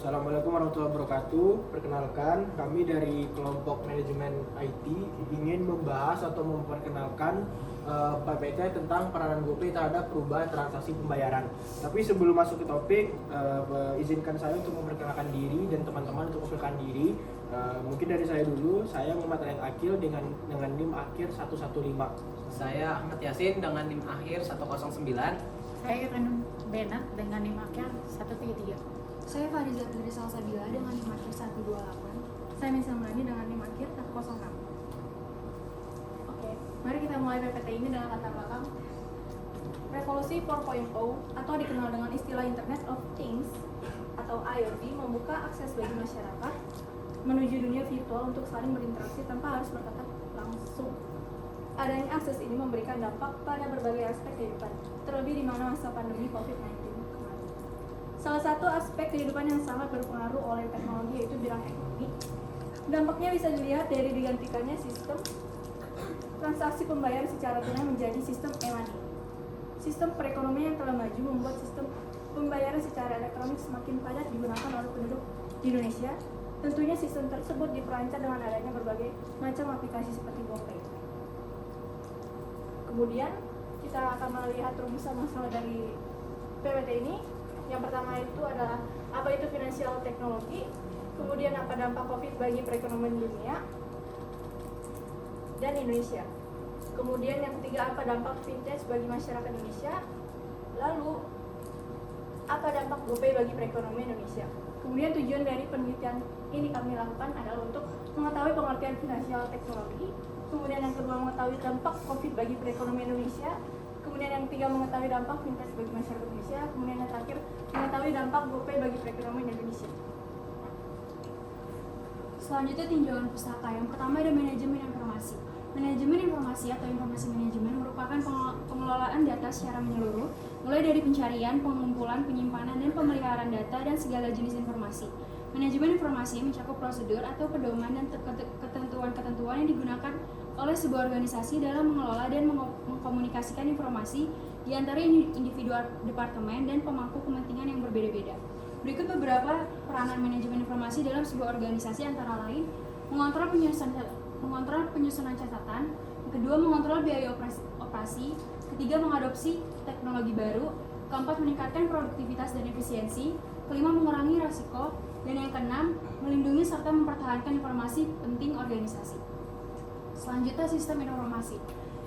Assalamualaikum warahmatullahi wabarakatuh. Perkenalkan, kami dari kelompok manajemen IT ingin membahas atau memperkenalkan PPT tentang peranan GoPay terhadap perubahan transaksi pembayaran. Tapi sebelum masuk ke topik, izinkan saya untuk memperkenalkan diri dan teman-teman untuk memperkenalkan diri. Mungkin dari saya dulu, saya Muhammad Alin Akil dengan NIM akhir 115. Saya Ahmad Yasin dengan NIM akhir 109. Saya Renum Benat dengan NIM akhir 133. Saya Fariza Putri Salsabila dengan NIM akhir 128. Saya Nisa Mulani dengan NIM akhir 106. Oke, mari kita mulai PPT ini dengan latar belakang. Revolusi 4.0 atau dikenal dengan istilah Internet of Things atau IoT membuka akses bagi masyarakat menuju dunia virtual untuk saling berinteraksi tanpa harus bertatap langsung. Adanya akses ini memberikan dampak pada berbagai aspek kehidupan, terlebih di mana masa pandemi COVID-19. Salah satu aspek kehidupan yang sangat berpengaruh oleh teknologi yaitu bidang ekonomi. Dampaknya bisa dilihat dari digantikannya sistem transaksi pembayaran secara tunai menjadi sistem e-money. Sistem perekonomian yang telah maju membuat sistem pembayaran secara elektronik semakin padat digunakan oleh penduduk di Indonesia. Tentunya sistem tersebut diperancar dengan adanya berbagai macam aplikasi seperti GoPay. Kemudian kita akan melihat rumusan masalah dari PPT ini. Yang pertama itu adalah apa itu financial teknologi, kemudian apa dampak COVID bagi perekonomian dunia dan Indonesia. Kemudian yang ketiga, apa dampak fintech bagi masyarakat Indonesia. Lalu apa dampak GoPay bagi perekonomian Indonesia. Kemudian tujuan dari penelitian ini kami lakukan adalah untuk mengetahui pengertian finansial teknologi. Kemudian yang kedua, mengetahui dampak COVID bagi perekonomian Indonesia. Kemudian yang ketiga, mengetahui dampak fintech bagi masyarakat Indonesia. Kemudian yang terakhir, mengetahui dampak GoPay bagi perekonomian Indonesia. Selanjutnya tinjauan pustaka. Yang pertama ada manajemen informasi. Manajemen informasi atau informasi manajemen merupakan pengelolaan data secara menyeluruh, mulai dari pencarian, pengumpulan, penyimpanan, dan pemeliharaan data dan segala jenis informasi. Manajemen informasi mencakup prosedur atau pedoman dan ketentuan-ketentuan yang digunakan oleh sebuah organisasi dalam mengelola dan mengkomunikasikan informasi di antara individu departemen dan pemangku kepentingan yang berbeda-beda. Berikut beberapa peranan manajemen informasi dalam sebuah organisasi, antara lain mengontrol penyusunan catatan, kedua mengontrol biaya operasi, ketiga mengadopsi teknologi baru, keempat meningkatkan produktivitas dan efisiensi, kelima mengurangi risiko, dan yang keenam melindungi serta mempertahankan informasi penting organisasi. Selanjutnya sistem informasi.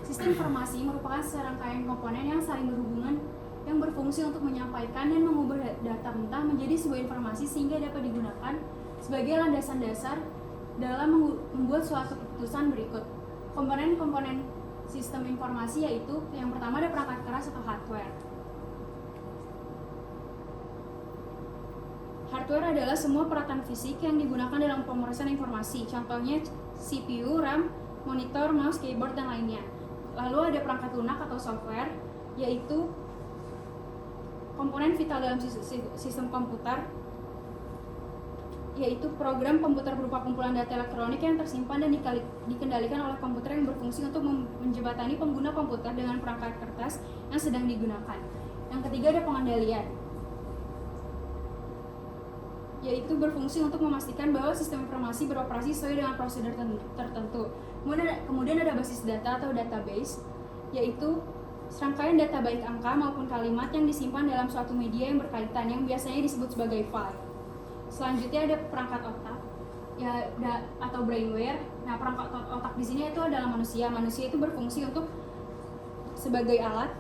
Sistem informasi merupakan serangkaian komponen yang saling berhubungan yang berfungsi untuk menyampaikan dan mengubah data mentah menjadi sebuah informasi sehingga dapat digunakan sebagai landasan dasar dalam membuat suatu keputusan berikut. Komponen-komponen sistem informasi yaitu yang pertama ada perangkat keras atau hardware. Hardware adalah semua peralatan fisik yang digunakan dalam pemrosesan informasi, contohnya CPU, RAM, monitor, mouse, keyboard, dan lainnya. Lalu ada perangkat lunak atau software, yaitu komponen vital dalam sistem komputer, yaitu program komputer berupa kumpulan data elektronik yang tersimpan dan dikendalikan oleh komputer yang berfungsi untuk menjembatani pengguna komputer dengan perangkat kertas yang sedang digunakan. Yang ketiga ada pengendalian, yaitu berfungsi untuk memastikan bahwa sistem informasi beroperasi sesuai dengan prosedur tertentu. Kemudian ada basis data atau database, yaitu serangkaian data baik angka maupun kalimat yang disimpan dalam suatu media yang berkaitan yang biasanya disebut sebagai file. Selanjutnya ada perangkat otak atau brainware. Nah, perangkat otak di sini itu adalah manusia. Manusia itu berfungsi untuk sebagai alat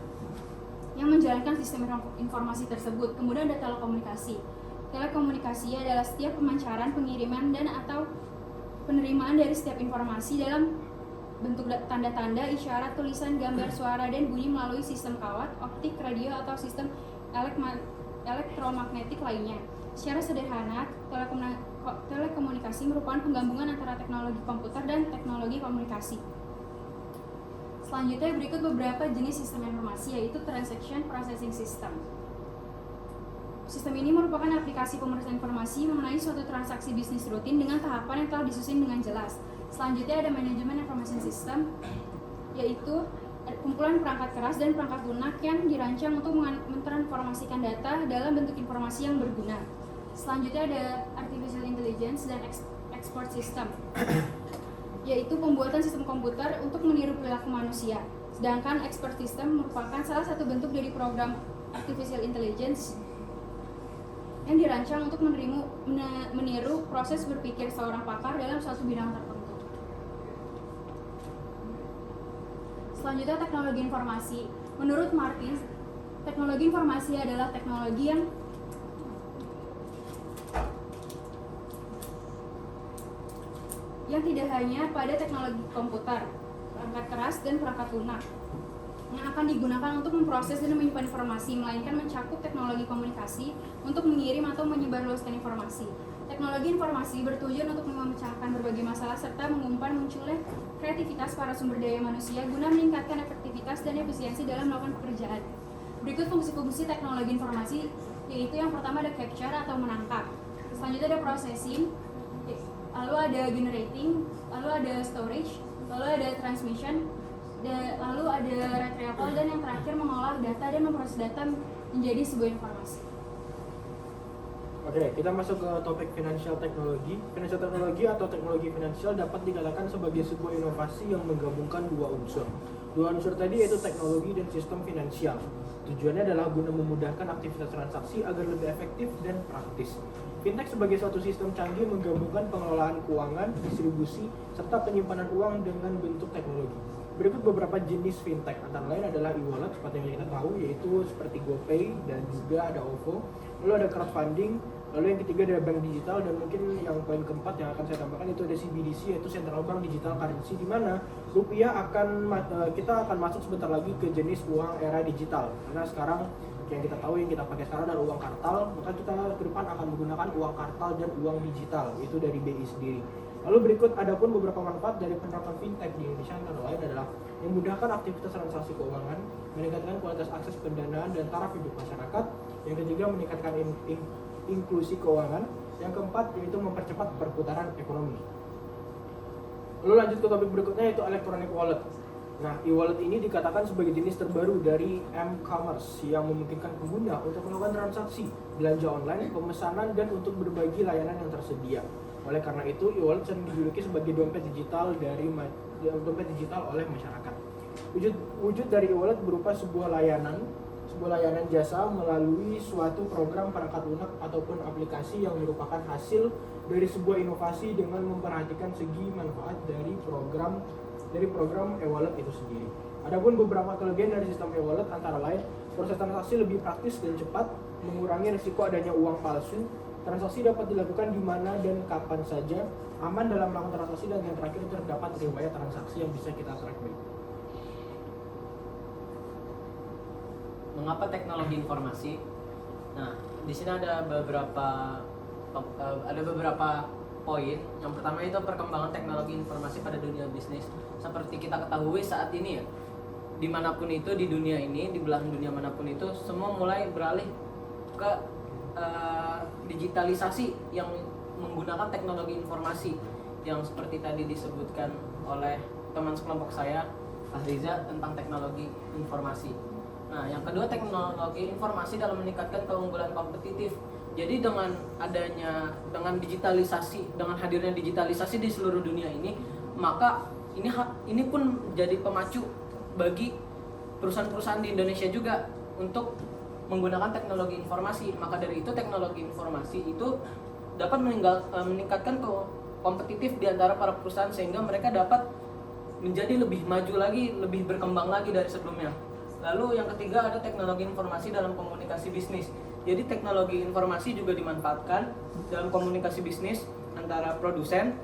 yang menjalankan sistem informasi tersebut. Kemudian ada telekomunikasi. Telekomunikasi adalah setiap pemancaran, pengiriman, dan atau penerimaan dari setiap informasi dalam bentuk tanda-tanda, isyarat, tulisan, gambar, suara, dan bunyi melalui sistem kawat, optik, radio, atau sistem elektromagnetik lainnya. Secara sederhana, telekomunikasi merupakan penggabungan antara teknologi komputer dan teknologi komunikasi. Selanjutnya berikut beberapa jenis sistem informasi, yaitu Transaction Processing System. Sistem ini merupakan aplikasi pemrosesan informasi mengenai suatu transaksi bisnis rutin dengan tahapan yang telah disusun dengan jelas. Selanjutnya ada Management Information System, yaitu kumpulan perangkat keras dan perangkat lunak yang dirancang untuk mentransformasikan data dalam bentuk informasi yang berguna. Selanjutnya ada artificial intelligence dan expert system, yaitu pembuatan sistem komputer untuk meniru perilaku manusia. Sedangkan expert system merupakan salah satu bentuk dari program artificial intelligence yang dirancang untuk meniru proses berpikir seorang pakar dalam suatu bidang tertentu. Selanjutnya teknologi informasi. Menurut Martins, teknologi informasi adalah teknologi yang tidak hanya pada teknologi komputer, perangkat keras, dan perangkat lunak yang akan digunakan untuk memproses dan menyimpan informasi, melainkan mencakup teknologi komunikasi untuk mengirim atau menyebarluaskan informasi. Teknologi informasi bertujuan untuk memecahkan berbagai masalah serta mengumpan munculnya kreativitas para sumber daya manusia guna meningkatkan efektivitas dan efisiensi dalam melakukan pekerjaan. Berikut fungsi-fungsi teknologi informasi, yaitu yang pertama ada capture atau menangkap. Selanjutnya ada processing, lalu ada generating, lalu ada storage, lalu ada transmission, lalu ada retrieval, dan yang terakhir mengolah data dan memproses data menjadi sebuah informasi. Oke, kita masuk ke topik financial technology. Financial technology atau teknologi finansial dapat dikatakan sebagai sebuah inovasi yang menggabungkan dua unsur. Dua unsur tadi yaitu teknologi dan sistem finansial. Tujuannya adalah guna memudahkan aktivitas transaksi agar lebih efektif dan praktis. Fintech sebagai suatu sistem canggih menggabungkan pengelolaan keuangan, distribusi, serta penyimpanan uang dengan bentuk teknologi. Berikut beberapa jenis fintech, antara lain adalah e-wallet seperti yang kita tahu, yaitu seperti GoPay dan juga ada OVO. Lalu ada crowdfunding, lalu yang ketiga ada bank digital, dan mungkin yang poin keempat yang akan saya tambahkan itu ada CBDC, yaitu Central Bank Digital Currency, di mana rupiah kita akan masuk sebentar lagi ke jenis uang era digital. Karena sekarang yang kita tahu yang kita pakai sekarang adalah uang kartal, maka kita ke depan akan menggunakan uang kartal dan uang digital, itu dari BI sendiri. Lalu berikut adapun beberapa manfaat dari penerapan fintech di Indonesia, antara lain adalah memudahkan aktivitas transaksi keuangan, meningkatkan kualitas akses pendanaan dan taraf hidup masyarakat. Yang ketiga meningkatkan inklusi keuangan. Yang keempat yaitu mempercepat perputaran ekonomi. Lalu lanjut ke topik berikutnya yaitu electronic wallet. Nah, e-wallet ini dikatakan sebagai jenis terbaru dari m-commerce yang memungkinkan pengguna untuk melakukan transaksi, belanja online, pemesanan, dan untuk berbagi layanan yang tersedia. Oleh karena itu, e-wallet sering dijuluki sebagai dompet digital oleh masyarakat. Wujud dari e-wallet berupa sebuah layanan jasa melalui suatu program perangkat lunak ataupun aplikasi yang merupakan hasil dari sebuah inovasi dengan memperhatikan segi manfaat dari program e-wallet itu sendiri. Adapun beberapa kelebihan dari sistem e-wallet antara lain proses transaksi lebih praktis dan cepat, mengurangi risiko adanya uang palsu, transaksi dapat dilakukan di mana dan kapan saja, aman dalam melakukan transaksi, dan yang terakhir terdapat riwayat transaksi yang bisa kita track back. Mengapa teknologi informasi? Nah, di sini ada beberapa poin. Yang pertama itu perkembangan teknologi informasi pada dunia bisnis. Seperti kita ketahui saat ini ya, dimanapun itu di dunia ini, di belahan dunia manapun itu, semua mulai beralih ke digitalisasi yang menggunakan teknologi informasi yang seperti tadi disebutkan oleh teman sekelompok saya, Fahriza, tentang teknologi informasi. Nah, yang kedua teknologi informasi dalam meningkatkan keunggulan kompetitif. Jadi dengan digitalisasi, dengan hadirnya digitalisasi di seluruh dunia ini, maka ini pun jadi pemacu bagi perusahaan-perusahaan di Indonesia juga untuk menggunakan teknologi informasi. Maka dari itu teknologi informasi itu dapat meningkatkan kompetitif di antara para perusahaan sehingga mereka dapat menjadi lebih maju lagi, lebih berkembang lagi dari sebelumnya. Lalu yang ketiga ada teknologi informasi dalam komunikasi bisnis. Jadi teknologi informasi juga dimanfaatkan dalam komunikasi bisnis antara produsen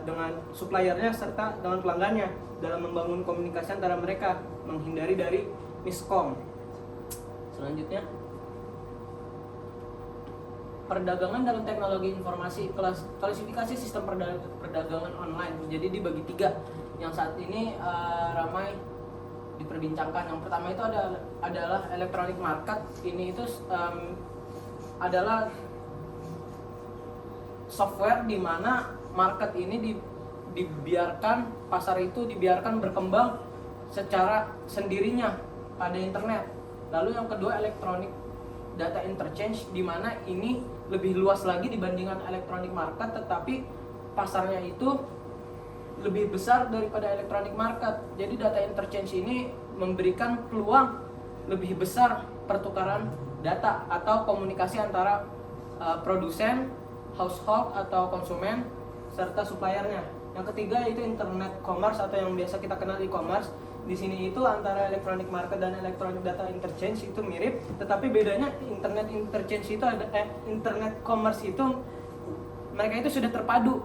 dengan suppliernya serta dengan pelanggannya dalam membangun komunikasi antara mereka, menghindari dari miskom. Selanjutnya, perdagangan dalam teknologi informasi, klasifikasi sistem perdagangan online jadi dibagi tiga yang saat ini ramai diperbincangkan. Yang pertama itu adalah electronic market. Ini itu adalah software di mana market ini dibiarkan, pasar itu dibiarkan berkembang secara sendirinya pada internet. Lalu yang kedua electronic data interchange, di mana ini lebih luas lagi dibandingkan electronic market, tetapi pasarnya itu lebih besar daripada electronic market. Jadi data interchange ini memberikan peluang lebih besar pertukaran data atau komunikasi antara produsen, household atau konsumen serta suppliernya. Yang ketiga yaitu internet commerce atau yang biasa kita kenal e-commerce. Di sini itu antara electronic market dan electronic data interchange itu mirip, tetapi bedanya internet interchange itu internet commerce itu mereka itu sudah terpadu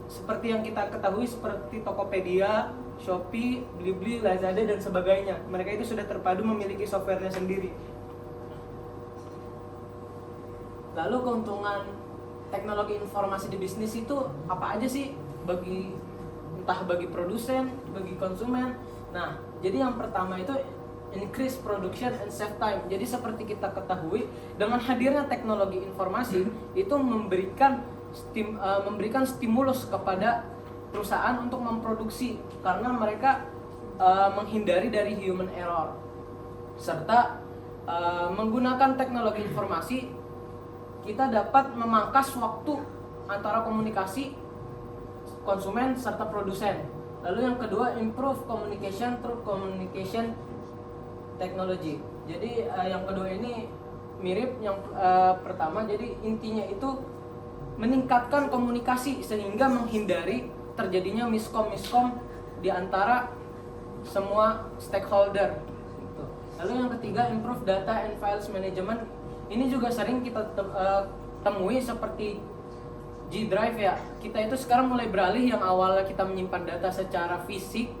seperti yang kita ketahui seperti Tokopedia, Shopee, Blibli, Lazada dan sebagainya. Mereka itu sudah terpadu memiliki softwarenya sendiri. Lalu keuntungan teknologi informasi di bisnis itu apa aja sih entah bagi produsen, bagi konsumen. Nah, jadi yang pertama itu increase production and save time. Jadi seperti kita ketahui, dengan hadirnya teknologi informasi itu memberikan stimulus kepada perusahaan untuk memproduksi karena mereka menghindari dari human error serta menggunakan teknologi informasi kita dapat memangkas waktu antara komunikasi konsumen serta produsen. Lalu yang kedua, improve communication through communication technology. Jadi yang kedua ini mirip yang pertama. Jadi intinya itu meningkatkan komunikasi sehingga menghindari terjadinya miskom di antara semua stakeholder. Gitu. Lalu yang ketiga, improve data and files management. Ini juga sering kita temui seperti G Drive ya. Kita itu sekarang mulai beralih yang awalnya kita menyimpan data secara fisik,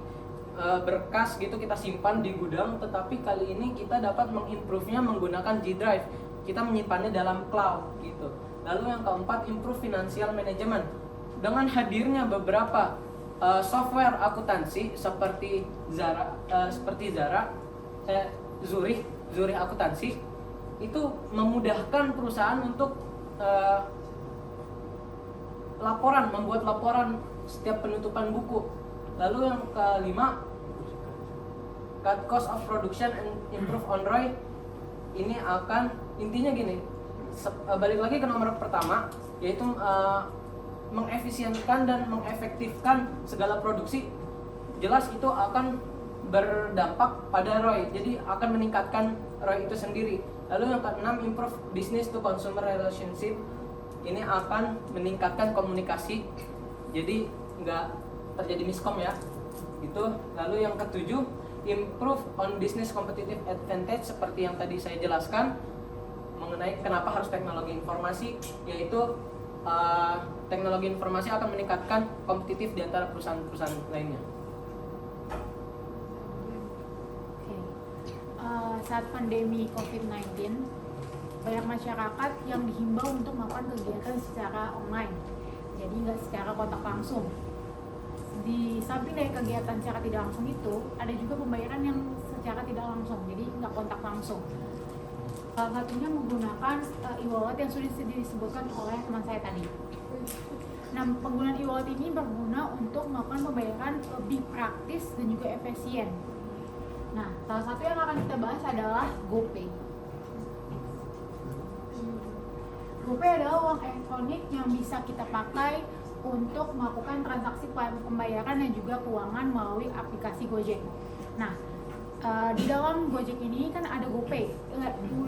berkas gitu kita simpan di gudang, tetapi kali ini kita dapat mengimprove-nya menggunakan G Drive. Kita menyimpannya dalam cloud gitu. Lalu yang keempat, improve financial management. Dengan hadirnya beberapa software akuntansi seperti Zurich akuntansi itu memudahkan perusahaan untuk membuat laporan setiap penutupan buku. Lalu yang kelima, cut cost of production and improve on ROI. Ini akan intinya gini, balik lagi ke nomor pertama, yaitu mengefisienkan dan mengefektifkan segala produksi. Jelas itu akan berdampak pada ROI, jadi akan meningkatkan ROI itu sendiri. Lalu yang keenam, improve business to consumer relationship. Ini akan meningkatkan komunikasi, jadi nggak terjadi miskom ya. Itu. Lalu yang ketujuh, improve on business competitive advantage seperti yang tadi saya jelaskan mengenai kenapa harus teknologi informasi, yaitu teknologi informasi akan meningkatkan kompetitif di antara perusahaan-perusahaan lainnya. Saat pandemi COVID-19, banyak masyarakat yang dihimbau untuk melakukan kegiatan secara online, jadi nggak secara kontak langsung. Di samping dari kegiatan secara tidak langsung itu, ada juga pembayaran yang secara tidak langsung, jadi nggak kontak langsung. Salah satunya menggunakan e-wallet yang sudah disebutkan oleh teman saya tadi. Nah, penggunaan e-wallet ini berguna untuk melakukan pembayaran lebih praktis dan juga efisien. Nah, salah satu yang akan kita bahas adalah GoPay. GoPay adalah uang elektronik yang bisa kita pakai untuk melakukan transaksi pembayaran dan juga keuangan melalui aplikasi Gojek. Nah, di dalam Gojek ini kan ada GoPay,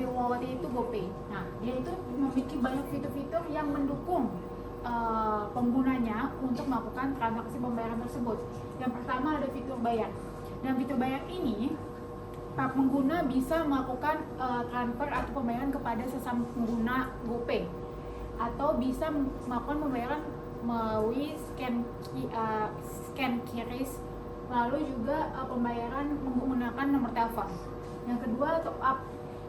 wallet itu GoPay. Nah, dia itu memiliki banyak fitur-fitur yang mendukung penggunanya untuk melakukan transaksi pembayaran tersebut. Yang pertama ada fitur bayar. Dan fitur bayar ini, pengguna bisa melakukan transfer atau pembayaran kepada sesama pengguna GoPay, atau bisa melakukan pembayaran melalui scan QRIS, lalu juga pembayaran menggunakan nomor telepon. Yang kedua,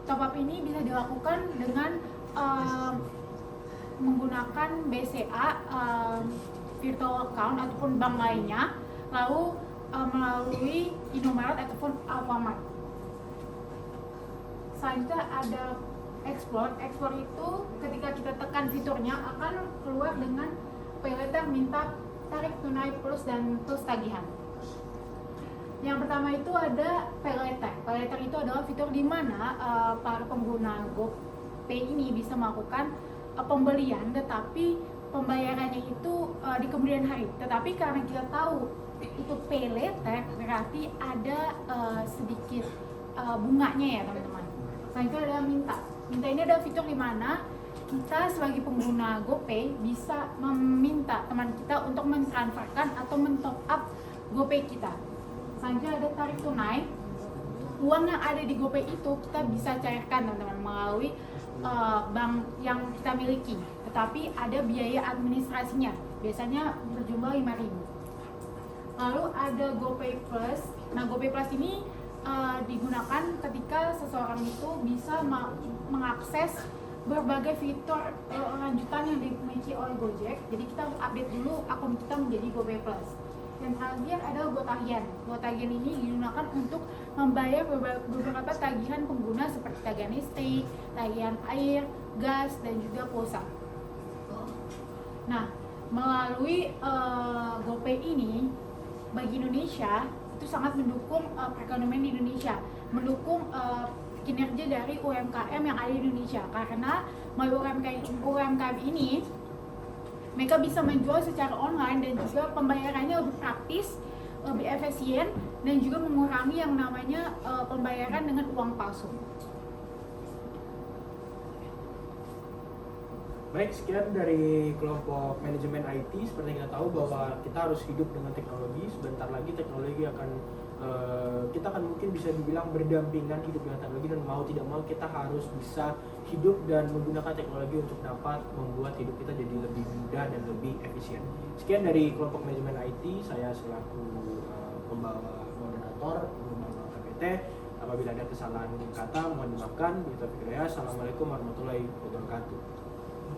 top up ini bisa dilakukan dengan menggunakan BCA, virtual account ataupun bank lainnya, lalu melalui Indomaret ataupun Alfamart. Selanjutnya ada Explore. Explore itu ketika kita tekan fiturnya akan keluar dengan pay letter minta tarik tunai plus dan plus tagihan. Yang pertama itu ada pay letter. Pay letter itu adalah fitur di mana para pengguna GoPay ini bisa melakukan pembelian, tetapi pembayarannya itu di kemudian hari. Tetapi karena kita tahu itu pay later, berarti ada sedikit bunganya ya teman-teman. Selanjutnya ada minta. Minta ini ada fitur di mana kita sebagai pengguna GoPay bisa meminta teman kita untuk mentransferkan atau men-top up GoPay kita. Selanjutnya ada tarik tunai. Uang yang ada di GoPay itu kita bisa cairkan teman-teman melalui bank yang kita miliki. Tetapi ada biaya administrasinya, biasanya berjumlah 5.000. Lalu ada GoPay Plus. Nah, GoPay Plus ini digunakan ketika seseorang itu bisa mengakses berbagai fitur lanjutan yang dimiliki oleh Gojek. Jadi kita harus update dulu akun kita menjadi GoPay Plus. Dan terakhir ada GoTagihan. GoTagihan ini digunakan untuk membayar beberapa tagihan pengguna seperti tagihan listrik, tagihan air, gas, dan juga pulsa. Nah, melalui GoPay ini bagi Indonesia itu sangat mendukung perekonomian di Indonesia, mendukung kinerja dari UMKM yang ada di Indonesia, karena melalui UMKM ini mereka bisa menjual secara online dan juga pembayarannya lebih praktis, lebih efisien, dan juga mengurangi yang namanya pembayaran dengan uang palsu. Baik, sekian dari kelompok manajemen IT. Seperti yang kita tahu bahwa kita harus hidup dengan teknologi. Sebentar lagi teknologi akan kita akan mungkin bisa dibilang berdampingan hidup dengan teknologi, dan mau tidak mau kita harus bisa hidup dan menggunakan teknologi untuk dapat membuat hidup kita jadi lebih mudah dan lebih efisien. Sekian dari kelompok manajemen IT, saya selaku pembawa moderator pembawa PPT. Apabila ada kesalahan kata mohon dimaafkan. Assalamualaikum warahmatullahi wabarakatuh.